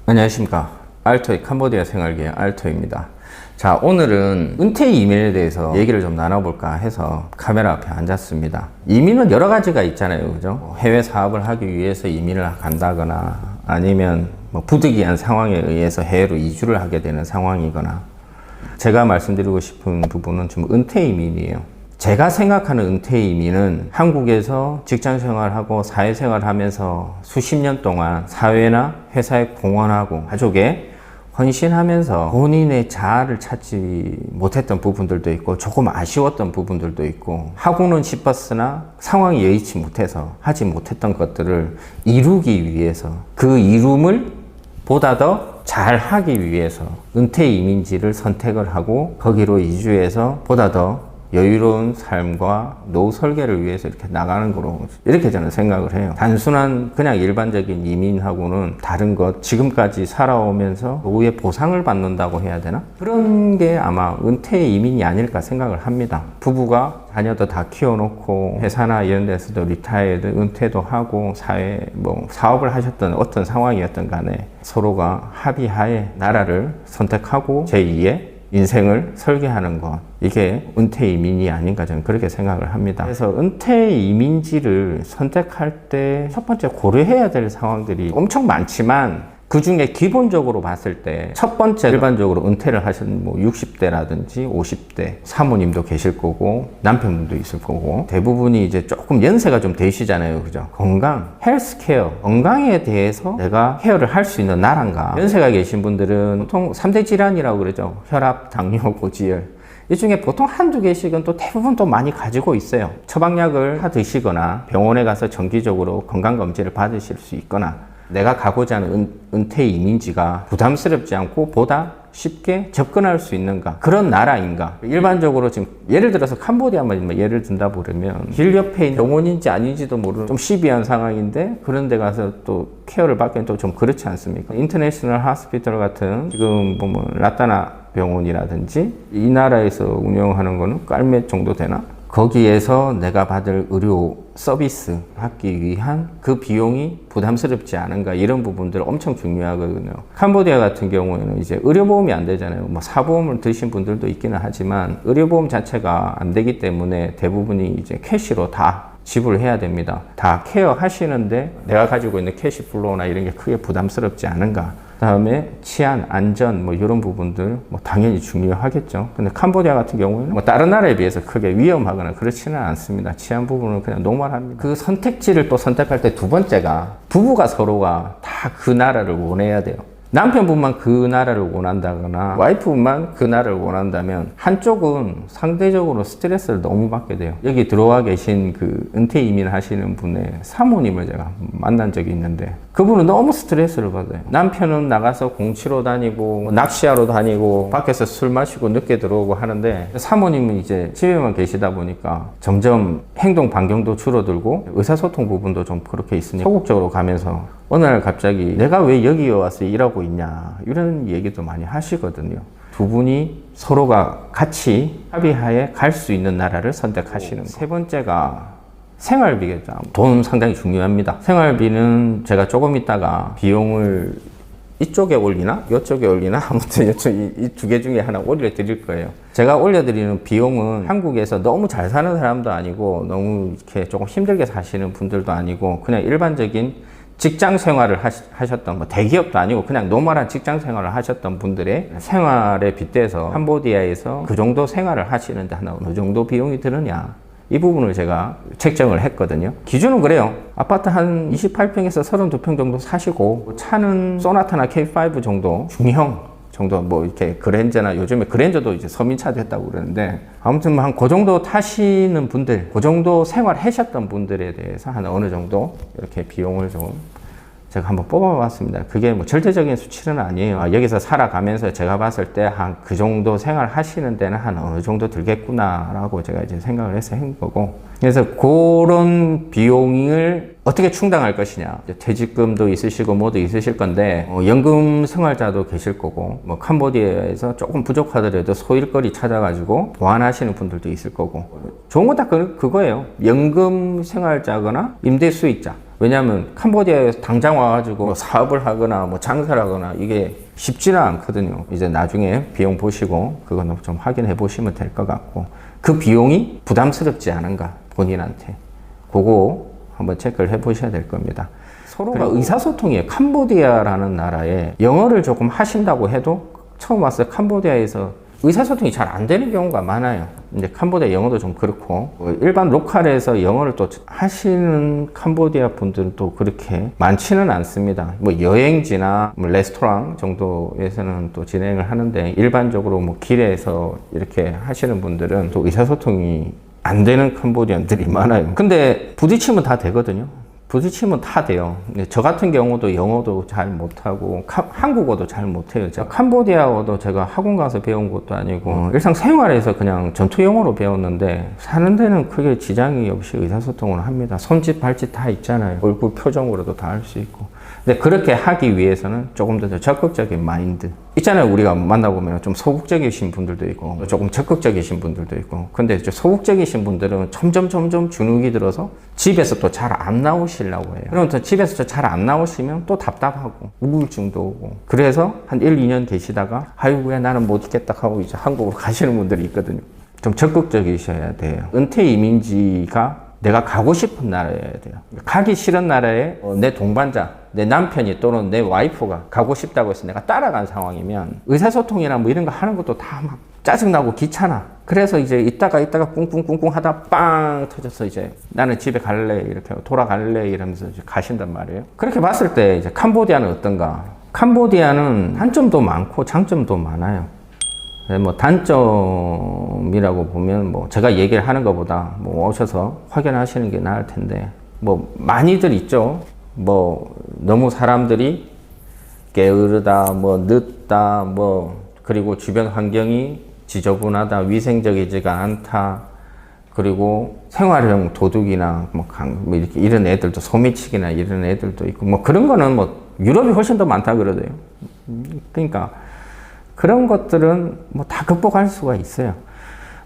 안녕하십니까. 알토의 캄보디아 생활기의 알토입니다. 자, 오늘은 은퇴 이민에 대해서 얘기를 좀 나눠볼까 해서 카메라 앞에 앉았습니다. 이민은 여러 가지가 있잖아요. 그죠? 해외 사업을 하기 위해서 이민을 간다거나 아니면 부득이한 상황에 의해서 해외로 이주를 하게 되는 상황이거나, 제가 말씀드리고 싶은 부분은 좀 은퇴 이민이에요. 제가 생각하는 은퇴 이민은 한국에서 직장 생활하고 사회 생활하면서 수십 년 동안 사회나 회사에 공헌하고 가족에 헌신하면서 본인의 자아를 찾지 못했던 부분들도 있고 조금 아쉬웠던 부분들도 있고, 하고는 싶었으나 상황이 여의치 못해서 하지 못했던 것들을 이루기 위해서, 그 이룸을 보다 더 잘하기 위해서 은퇴 이민지를 선택을 하고 거기로 이주해서 보다 더 여유로운 삶과 노후 설계를 위해서 이렇게 나가는 거로, 이렇게 저는 생각을 해요. 단순한 그냥 일반적인 이민하고는 다른 것, 지금까지 살아오면서 노후에 보상을 받는다고 해야 되나? 그런 게 아마 은퇴 이민이 아닐까 생각을 합니다. 부부가 자녀도 다 키워놓고 회사나 이런 데서도 리타이어드 은퇴도 하고 사회 사업을 하셨던 어떤 상황이었던 간에 서로가 합의하에 나라를 선택하고 제2의 인생을 설계하는 것, 이게 은퇴 이민이 아닌가 저는 그렇게 생각을 합니다. 그래서 은퇴 이민지를 선택할 때 첫 번째 고려해야 될 상황들이 엄청 많지만, 그 중에 기본적으로 봤을 때 첫 번째, 일반적으로 은퇴를 하신 60대라든지 50대 사모님도 계실 거고 남편분도 있을 거고, 대부분이 이제 조금 연세가 좀 되시잖아요. 그죠? 건강, 헬스케어, 건강에 대해서 내가 케어를 할 수 있는 나라인가. 연세가 계신 분들은 보통 3대 질환이라고 그러죠. 혈압, 당뇨, 고지혈. 이 중에 보통 한두 개씩은 또 대부분 또 많이 가지고 있어요. 처방약을 다 드시거나 병원에 가서 정기적으로 건강검진을 받으실 수 있거나, 내가 가고자 하는 은퇴 이민지가 부담스럽지 않고 보다 쉽게 접근할 수 있는가, 그런 나라인가. 일반적으로 지금 예를 들어서 캄보디아만 예를 든다 보면 길 옆에 있는 병원인지 아닌지도 모르는 좀 시비한 상황인데, 그런 데 가서 또 케어를 받기엔 또 좀 그렇지 않습니까? 인터내셔널 하스피털 같은, 지금 보면 라따나 병원이라든지 이 나라에서 운영하는 거는 깔몇 정도 되나? 거기에서 내가 받을 의료 서비스 받기 위한 그 비용이 부담스럽지 않은가, 이런 부분들 엄청 중요하거든요. 캄보디아 같은 경우에는 이제 의료보험이 안 되잖아요. 사보험을 드신 분들도 있기는 하지만 의료보험 자체가 안 되기 때문에 대부분이 이제 캐시로 다 지불을 해야 됩니다. 다 케어 하시는데 내가 가지고 있는 캐시 플로우나 이런 게 크게 부담스럽지 않은가. 그다음에 치안, 안전 이런 부분들 당연히 중요하겠죠. 근데 캄보디아 같은 경우에는 다른 나라에 비해서 크게 위험하거나 그렇지는 않습니다. 치안 부분은 그냥 노멀합니다. 그 선택지를 또 선택할 때 두 번째가, 부부가 서로가 다 그 나라를 원해야 돼요. 남편분만 그 나라를 원한다거나 와이프분만 그 나라를 원한다면 한쪽은 상대적으로 스트레스를 너무 받게 돼요. 여기 들어와 계신 그 은퇴 이민 하시는 분의 사모님을 제가 만난 적이 있는데, 그분은 너무 스트레스를 받아요. 남편은 나가서 공치러 다니고 낚시하러 다니고 밖에서 술 마시고 늦게 들어오고 하는데, 사모님은 이제 집에만 계시다 보니까 점점 행동 반경도 줄어들고 의사소통 부분도 좀 그렇게 있으니 소극적으로 가면서 어느 날 갑자기 내가 왜 여기 와서 일하고 있냐, 이런 얘기도 많이 하시거든요. 두 분이 서로가 같이 합의하에 갈 수 있는 나라를 선택하시는 거. 세 번째가 생활비겠죠. 돈 상당히 중요합니다. 생활비는 제가 조금 있다가 비용을 이쪽에 올리나 이쪽에 올리나 아무튼 이 두 개 중에 하나 올려드릴 거예요. 제가 올려드리는 비용은 한국에서 너무 잘 사는 사람도 아니고 너무 이렇게 조금 힘들게 사시는 분들도 아니고, 그냥 일반적인 직장 생활을 하셨던, 대기업도 아니고 그냥 노멀한 직장 생활을 하셨던 분들의 생활에 빗대서 캄보디아에서 그 정도 생활을 하시는데 하나 어느 정도 비용이 드느냐, 이 부분을 제가 책정을 했거든요. 기준은 그래요. 아파트 한 28평에서 32평 정도 사시고, 차는 소나타나 K5 정도, 중형 정도, 이렇게 그랜저나, 요즘에 그랜저도 이제 서민차 됐다고 그러는데, 아무튼 한 그 정도 타시는 분들, 그 정도 생활 하셨던 분들에 대해서 한 어느 정도 이렇게 비용을 좀 제가 한번 뽑아봤습니다. 그게 절대적인 수치는 아니에요. 여기서 살아가면서 제가 봤을 때 한 그 정도 생활 하시는 데는 한 어느 정도 들겠구나라고 제가 이제 생각을 해서 한 거고, 그래서 그런 비용을 어떻게 충당할 것이냐. 퇴직금도 있으시고 뭐도 있으실 건데, 연금 생활자도 계실 거고, 캄보디아에서 조금 부족하더라도 소일거리 찾아가지고 보완하시는 분들도 있을 거고, 좋은 건 다 그거예요. 연금 생활자거나 임대 수익자. 왜냐하면 캄보디아에서 당장 와가지고 뭐 사업을 하거나 뭐 장사를 하거나 이게 쉽지는 않거든요. 이제 나중에 비용 보시고 그거는 좀 확인해 보시면 될 것 같고, 그 비용이 부담스럽지 않은가 본인한테 그거 한번 체크를 해 보셔야 될 겁니다. 서로가 의사소통이에요. 캄보디아라는 나라에 영어를 조금 하신다고 해도 처음 왔을 캄보디아에서 의사소통이 잘 안 되는 경우가 많아요. 이제 캄보디아 영어도 좀 그렇고, 일반 로컬에서 영어를 또 하시는 캄보디아 분들은 또 그렇게 많지는 않습니다. 뭐 여행지나 뭐 레스토랑 정도에서는 또 진행을 하는데, 일반적으로 뭐 길에서 이렇게 하시는 분들은 또 의사소통이 안 되는 캄보디안들이 많아요. 근데 부딪히면 다 되거든요. 부딪히면 다 돼요. 저 같은 경우도 영어도 잘 못하고 한국어도 잘 못해요. 캄보디아어도 제가 학원 가서 배운 것도 아니고 일상생활에서 그냥 전투 영어로 배웠는데, 사는 데는 크게 지장이 없이 의사소통을 합니다. 손짓 발짓 다 있잖아요. 얼굴 표정으로도 다 할 수 있고. 근데 그렇게 하기 위해서는 조금 더 적극적인 마인드 있잖아요. 우리가 만나보면 좀 소극적이신 분들도 있고 조금 적극적이신 분들도 있고, 근데 소극적이신 분들은 점점 주눅이 들어서 집에서 또 잘 안 나오시려고 해요. 그럼 또 집에서 잘 안 나오시면 또 답답하고 우울증도 오고, 그래서 한 1, 2년 계시다가 아이고 왜 나는 못 있겠다 하고 이제 한국으로 가시는 분들이 있거든요. 좀 적극적이셔야 돼요. 은퇴 이민지가 내가 가고 싶은 나라여야 돼요. 가기 싫은 나라에 내 동반자, 내 남편이 또는 내 와이프가 가고 싶다고 해서 내가 따라간 상황이면 의사소통이나 뭐 이런 거 하는 것도 다 막 짜증나고 귀찮아. 그래서 이제 있다가 꿍꿍 하다 빵 터져서 이제 나는 집에 갈래, 이렇게 돌아갈래 이러면서 이제 가신단 말이에요. 그렇게 봤을 때 이제 캄보디아는 어떤가? 캄보디아는 단점도 많고 장점도 많아요. 뭐 단점이라고 보면 뭐 제가 얘기를 하는 것보다 뭐 오셔서 확인하시는 게 나을 텐데, 뭐 많이들 있죠. 뭐 너무 사람들이 게으르다, 뭐 늦다, 뭐 그리고 주변 환경이 지저분하다, 위생적이지가 않다, 그리고 생활형 도둑이나 뭐 이렇게 이런 애들도, 소매치기나 이런 애들도 있고, 뭐 그런 거는 뭐 유럽이 훨씬 더 많다 그러대요. 그러니까 그런 것들은 뭐 다 극복할 수가 있어요.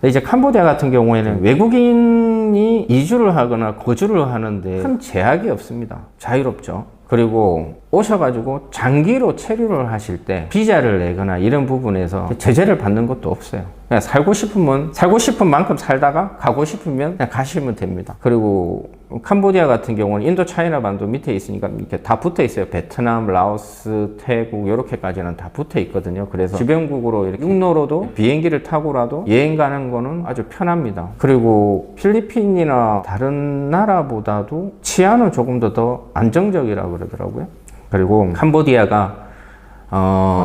근데 이제 캄보디아 같은 경우에는 외국인이 이주를 하거나 거주를 하는데 큰 제약이 없습니다. 자유롭죠. 그리고 오셔가지고 장기로 체류를 하실 때 비자를 내거나 이런 부분에서 제재를 받는 것도 없어요. 그냥 살고 싶으면 살고 싶은 만큼 살다가 가고 싶으면 그냥 가시면 됩니다. 그리고 캄보디아 같은 경우는 인도 차이나 반도 밑에 있으니까 이렇게 다 붙어 있어요. 베트남, 라오스, 태국 이렇게까지는 다 붙어 있거든요. 그래서 주변국으로 이렇게 육로로도 비행기를 타고라도 여행 가는 거는 아주 편합니다. 그리고 필리핀이나 다른 나라보다도 치안은 조금 더 안정적이라고 그러더라고요. 그리고 캄보디아가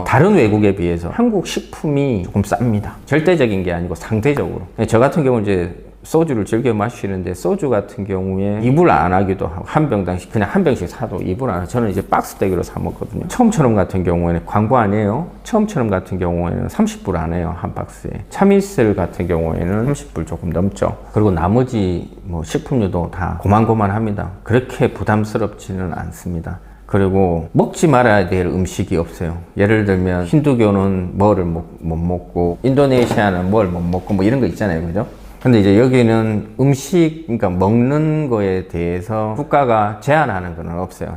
다른 외국에 비해서 한국 식품이 조금 쌉니다. 절대적인 게 아니고 상대적으로. 저 같은 경우는 이제 소주를 즐겨 마시는데, 소주 같은 경우에 입을 안 하기도 하고, 한 병당씩 그냥 한 병씩 사도 입을 안 하고, 저는 이제 박스대기로 사 먹거든요. 처음처럼 같은 경우에는 광고 아니에요. 처음처럼 같은 경우에는 30불 안 해요, 한 박스에. 참이슬 같은 경우에는 30불 조금 넘죠. 그리고 나머지 뭐 식품류도 다 고만고만합니다. 그렇게 부담스럽지는 않습니다. 그리고 먹지 말아야 될 음식이 없어요. 예를 들면 힌두교는 뭐를 못 먹고, 인도네시아는 뭘 못 먹고, 뭐 이런 거 있잖아요, 그죠? 근데 이제 여기는 음식, 그러니까 먹는 거에 대해서 국가가 제한하는 건 없어요.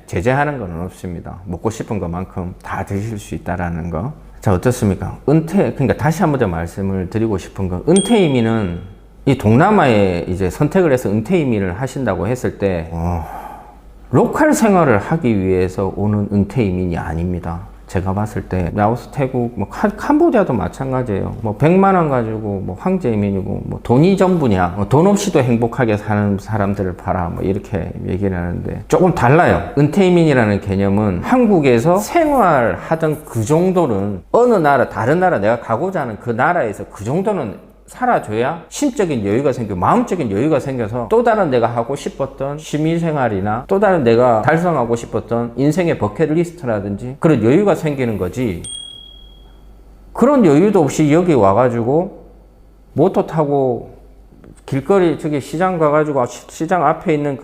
제재하는 건 없습니다. 먹고 싶은 것만큼 다 드실 수 있다라는 거. 자, 어떻습니까? 그러니까 다시 한번 더 말씀을 드리고 싶은 건, 은퇴 이민은 이 동남아에 이제 선택을 해서 은퇴 이민을 하신다고 했을 때, 로컬 생활을 하기 위해서 오는 은퇴 이민이 아닙니다. 제가 봤을 때 라오스, 태국, 뭐 캄보디아도 마찬가지예요. 뭐 100만 원 가지고 뭐 황제 이민이고 뭐 돈이 전부냐, 뭐 돈 없이도 행복하게 사는 사람들을 봐라, 뭐 이렇게 얘기를 하는데 조금 달라요. 은퇴 이민이라는 개념은 한국에서 생활하던 그 정도는 어느 나라, 다른 나라, 내가 가고자 하는 그 나라에서 그 정도는 살아줘야 심적인 여유가 생기고 마음적인 여유가 생겨서 또 다른 내가 하고 싶었던 취미생활이나 또 다른 내가 달성하고 싶었던 인생의 버킷리스트라든지 그런 여유가 생기는 거지. 그런 여유도 없이 여기 와가지고 모터 타고 길거리 저기 시장 가가지고 시장 앞에 있는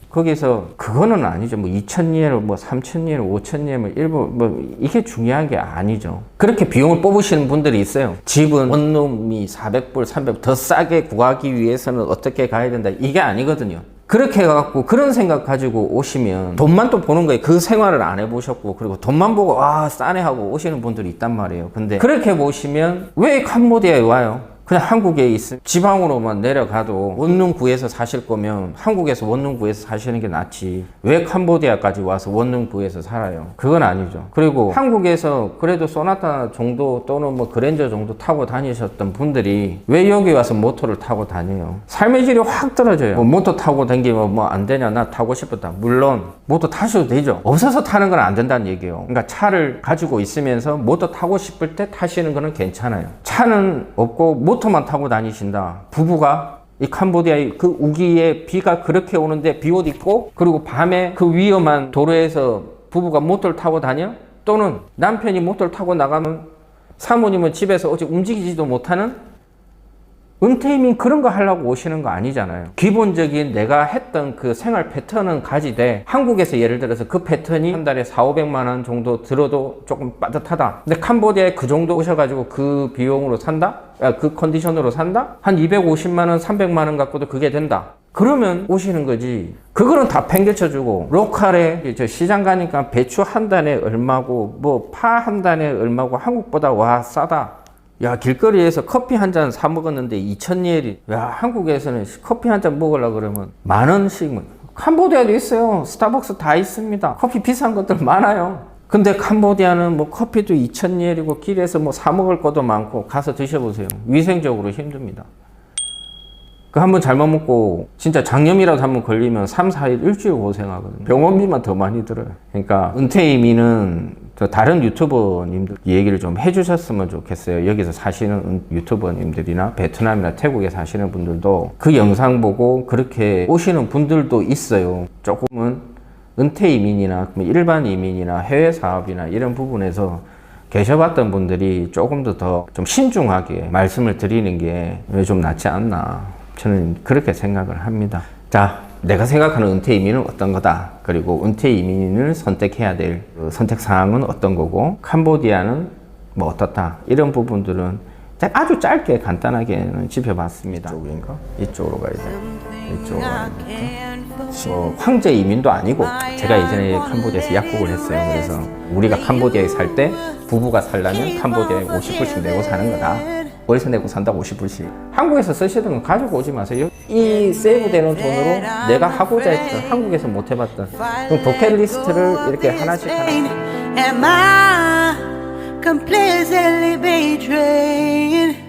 거기서 그거는 아니죠. 뭐 2,000yen, 뭐 3,000yen, 5,000yen, 뭐 일본 뭐 이게 중요한 게 아니죠. 그렇게 비용을 뽑으시는 분들이 있어요. 집은 원룸이 400불, 300불 더 싸게 구하기 위해서는 어떻게 가야 된다. 이게 아니거든요. 그렇게 해갖고 그런 생각 가지고 오시면 돈만 또 보는 거예요. 그 생활을 안 해보셨고, 그리고 돈만 보고 와 싸네 하고 오시는 분들이 있단 말이에요. 근데 그렇게 보시면 왜 캄보디아에 와요? 그냥 한국에 있으면 지방으로만 내려가도 원룸 구해서 사실 거면 한국에서 원룸 구해서 사시는 게 낫지, 왜 캄보디아까지 와서 원룸 구해서 살아요? 그건 아니죠. 그리고 한국에서 그래도 소나타 정도 또는 뭐 그랜저 정도 타고 다니셨던 분들이 왜 여기 와서 모터를 타고 다녀요? 삶의 질이 확 떨어져요. 뭐 모터 타고 다니면 뭐 안 되냐, 나 타고 싶었다. 물론 모터 타셔도 되죠. 없어서 타는 건 안 된다는 얘기예요. 그러니까 차를 가지고 있으면서 모터 타고 싶을 때 타시는 거는 괜찮아요. 차는 없고 모터만 타고 다니신다. 부부가 이 캄보디아의 그 우기에 비가 그렇게 오는데 비옷 입고, 그리고 밤에 그 위험한 도로에서 부부가 모터를 타고 다녀? 또는 남편이 모터를 타고 나가면 사모님은 집에서 어디 움직이지도 못하는? 은퇴이민 그런 거 하려고 오시는 거 아니잖아요. 기본적인 내가 했던 그 생활 패턴은 가지되, 한국에서 예를 들어서 그 패턴이 한 달에 4,500만 원 정도 들어도 조금 빠듯하다. 근데 캄보디아에 그 정도 오셔가지고 그 비용으로 산다? 그 컨디션으로 산다? 한 250만 원, 300만 원 갖고도 그게 된다. 그러면 오시는 거지. 그거는 다 팽개쳐주고, 로컬에 저 시장 가니까 배추 한 단에 얼마고, 뭐 파 한 단에 얼마고, 한국보다 와 싸다. 야, 길거리에서 커피 한 잔 사 먹었는데 2,000리엘이. 야, 한국에서는 커피 한 잔 먹으려고 그러면 10,000원씩. 캄보디아도 있어요. 스타벅스 다 있습니다. 커피 비싼 것들 많아요. 근데 캄보디아는 뭐 커피도 2,000리엘이고 길에서 뭐 사 먹을 것도 많고, 가서 드셔보세요. 위생적으로 힘듭니다. 그 한번 잘못 먹고 진짜 장염이라도 한번 걸리면 3, 4일, 일주일 고생하거든요. 병원비만 더 많이 들어요. 그러니까 은퇴 이민은 다른 유튜버님들 얘기를 좀 해주셨으면 좋겠어요. 여기서 사시는 유튜버님들이나 베트남이나 태국에 사시는 분들도 그 영상 보고 그렇게 오시는 분들도 있어요. 조금은 은퇴 이민이나 일반 이민이나 해외 사업이나 이런 부분에서 계셔봤던 분들이 조금 더 좀 신중하게 말씀을 드리는 게 좀 낫지 않나, 저는 그렇게 생각을 합니다. 자, 내가 생각하는 은퇴 이민은 어떤 거다. 그리고 은퇴 이민을 선택해야 될 선택 사항은 어떤 거고, 캄보디아는 뭐 어떻다. 이런 부분들은 아주 짧게 간단하게는 짚어봤습니다. 이쪽인가? 이쪽으로 가야 돼. 이쪽으로 가야 황제 이민도 아니고, 제가 예전에 캄보디아에서 약국을 했어요. 그래서 우리가 캄보디아에 살 때 부부가 살려면 캄보디아에 50불씩 내고 사는 거다. 월세 내고 산다고 50불씩. 한국에서 쓰시던 건 가지고 오지 마세요. 이 세이브되는 돈으로 내가 하고자 했던, 한국에서 못 해봤던 그럼 버킷리스트를 이렇게 하나씩 Am I completely betrayed?